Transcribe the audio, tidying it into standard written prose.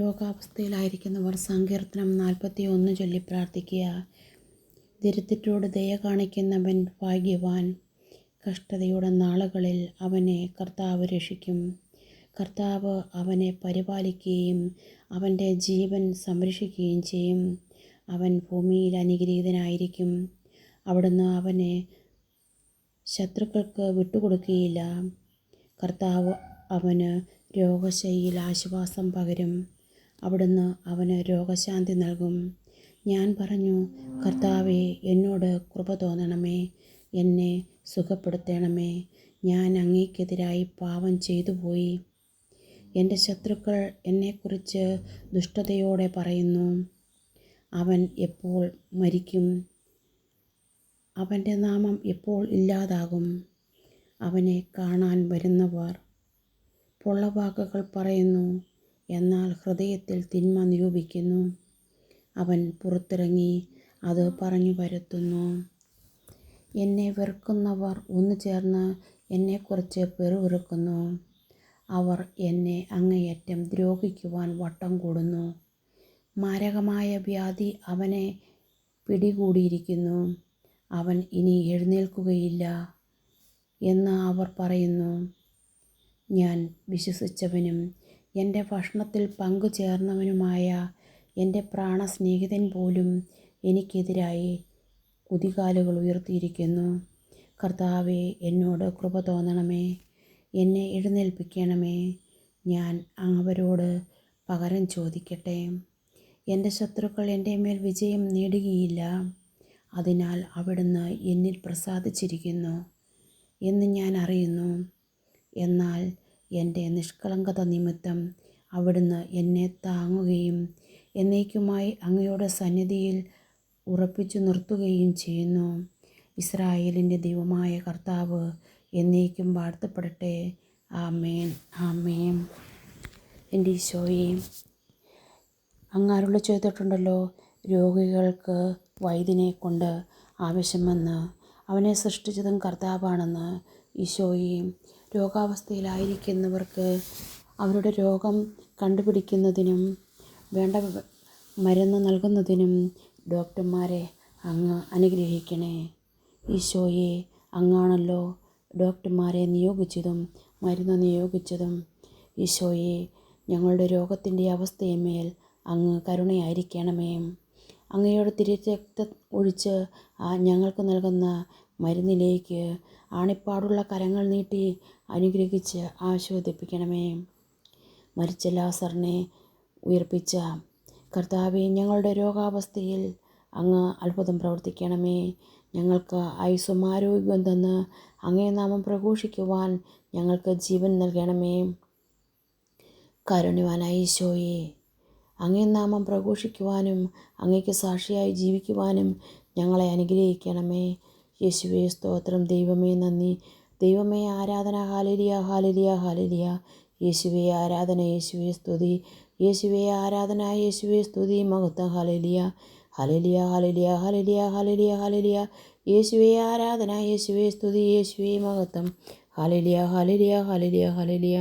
രോഗാവസ്ഥയിലായിരിക്കുന്നവർ സങ്കീർത്തനം 41 ചൊല്ലി പ്രാർത്ഥിക്കുക. ദരിദ്രരോട് ദയ കാണിക്കുന്നവൻ ഭാഗ്യവാൻ. കഷ്ടതയുടെ നാളുകളിൽ അവനെ കർത്താവ് രക്ഷിക്കും. കർത്താവ് അവനെ പരിപാലിക്കുകയും അവൻ്റെ ജീവൻ സംരക്ഷിക്കുകയും ചെയ്യും. അവൻ ഭൂമിയിൽ അനുഗ്രഹീതനായിരിക്കും. അവിടുന്ന് അവനെ ശത്രുക്കൾക്ക് വിട്ടുകൊടുക്കുകയില്ല. കർത്താവ് അവന് രോഗശയ്യയിൽ ആശ്വാസം പകരും. അവിടുന്ന് അവന് രോഗശാന്തി നൽകും. ഞാൻ പറഞ്ഞു, കർത്താവേ, എന്നോട് കൃപ തോന്നണമേ, എന്നെ സുഖപ്പെടുത്തണമേ. ഞാൻ അങ്ങേക്കെതിരായി പാപം ചെയ്തുപോയി. എൻ്റെ ശത്രുക്കൾ എന്നെക്കുറിച്ച് ദുഷ്ടതയോടെ പറയുന്നു. അവൻ എപ്പോൾ മരിക്കും? അവൻ്റെ നാമം എപ്പോൾ ഇല്ലാതാകും? അവനെ കാണാൻ വരുന്നവർ പൊള്ളവാക്കുകൾ പറയുന്നു, എന്നാൽ ഹൃദയത്തിൽ തിന്മ നിരൂപിക്കുന്നു. അവൻ പുറത്തിറങ്ങി അത് പറഞ്ഞു വരുത്തുന്നു. എന്നെ വെറുക്കുന്നവർ ഒന്നു ചേർന്ന് എന്നെക്കുറിച്ച് പെറുവിറുക്കുന്നു. അവർ എന്നെ അങ്ങേയറ്റം ദ്രോഹിക്കുവാൻ വട്ടം കൂടുന്നു. മാരകമായ വ്യാധി അവനെ പിടികൂടിയിരിക്കുന്നു. അവൻ ഇനി എഴുന്നേൽക്കുകയില്ല എന്ന് അവർ പറയുന്നു. ഞാൻ വിശ്വസിച്ചവനും എൻ്റെ ഭക്ഷണത്തിൽ പങ്കുചേർന്നവനുമായ എൻ്റെ പ്രാണസ്നേഹിതൻ പോലും എനിക്കെതിരായി കുതികാലുകൾ ഉയർത്തിയിരിക്കുന്നു. കർത്താവേ, എന്നോട് കൃപ തോന്നണമേ, എന്നെ എഴുന്നേൽപ്പിക്കണമേ. ഞാൻ അവരോട് പകരം ചോദിക്കട്ടെ. എൻ്റെ ശത്രുക്കൾ എൻ്റെ മേൽ വിജയം നേടുകയില്ല. അതിനാൽ അവിടുന്ന് എന്നിൽ പ്രസാദിച്ചിരിക്കുന്നു എന്ന് ഞാൻ അറിയുന്നു. എന്നാൽ എൻ്റെ നിഷ്കളങ്കത നിമിത്തം അവിടുന്ന് എന്നെ താങ്ങുകയും എന്നേക്കുമായി അങ്ങയുടെ സന്നിധിയിൽ ഉറപ്പിച്ചു നിർത്തുകയും ചെയ്യുന്നു. ഇസ്രായേലിൻ്റെ ദൈവമായ കർത്താവ് എന്നേക്കും വാഴ്ത്തപ്പെടട്ടെ. ആമേൻ, ആമേൻ. എൻ്റെ ഈശോയെ, അങ്ങ് അരുളി ചെയ്തിട്ടുണ്ടല്ലോ, രോഗികൾക്ക് വൈദ്യനെ കൊണ്ട് ആവശ്യമെന്ന്. അവനെ സൃഷ്ടിച്ചതും കർത്താവാണെന്ന്. ഈശോയെ, രോഗാവസ്ഥയിലായിരിക്കുന്നവർക്ക് അവരുടെ രോഗം കണ്ടുപിടിക്കുന്നതിനും വേണ്ട മരുന്ന് നൽകുന്നതിനും ഡോക്ടർമാരെ അങ്ങ് അനുഗ്രഹിക്കണേ. ഈശോയെ, അങ്ങാണല്ലോ ഡോക്ടർമാരെ നിയോഗിച്ചതും മരുന്ന് നിയോഗിച്ചതും. ഈശോയെ, ഞങ്ങളുടെ രോഗത്തിൻ്റെ അവസ്ഥയമേൽ അങ്ങ് കരുണയായിരിക്കണമേ. അങ്ങയുടെ തിരുരക്തം ഒഴിച്ച് ഞങ്ങൾക്ക് നൽകുന്ന മരുന്നിലേക്ക് ആണിപ്പാടുള്ള കരങ്ങൾ നീട്ടി അനുഗ്രഹിച്ച് ആശ്വസിപ്പിക്കണമേ. മരിച്ച ലാസറിനെ ഉയർപ്പിച്ച കർത്താവേ, ഞങ്ങളുടെ രോഗാവസ്ഥയിൽ അങ്ങ് അത്ഭുതം പ്രവർത്തിക്കണമേ. ഞങ്ങൾക്ക് ആയുസ്സും ആരോഗ്യവും തന്ന് അങ്ങേ നാമം പ്രഘോഷിക്കുവാൻ ഞങ്ങൾക്ക് ജീവൻ നൽകണമേ. കാരുണ്യവാനായ ഈശോയെ, അങ്ങേ നാമം പ്രഘോഷിക്കുവാനും അങ്ങേക്ക് സാക്ഷിയായി ജീവിക്കുവാനും ഞങ്ങളെ അനുഗ്രഹിക്കണമേ. യേശുവേ സ്തോത്രം. ദൈവമേ നന്ദി. ദൈവമേ ആരാധന. Hallelujah, hallelujah, hallelujah. യേശുവേ ആരാധന, യേശുവേ സ്തുതി. യേശുവേ ആരാധന, യേശുവേ സ്തുതി, മഹത്വം. Hallelujah, hallelujah, hallelujah, hallelujah, hallelujah, hallelujah. യേശുവേ ആരാധന, യേശുവേ സ്തുതി, യേശുവേ മഹത്വം. Hallelujah, hallelujah, hallelujah, hallelujah.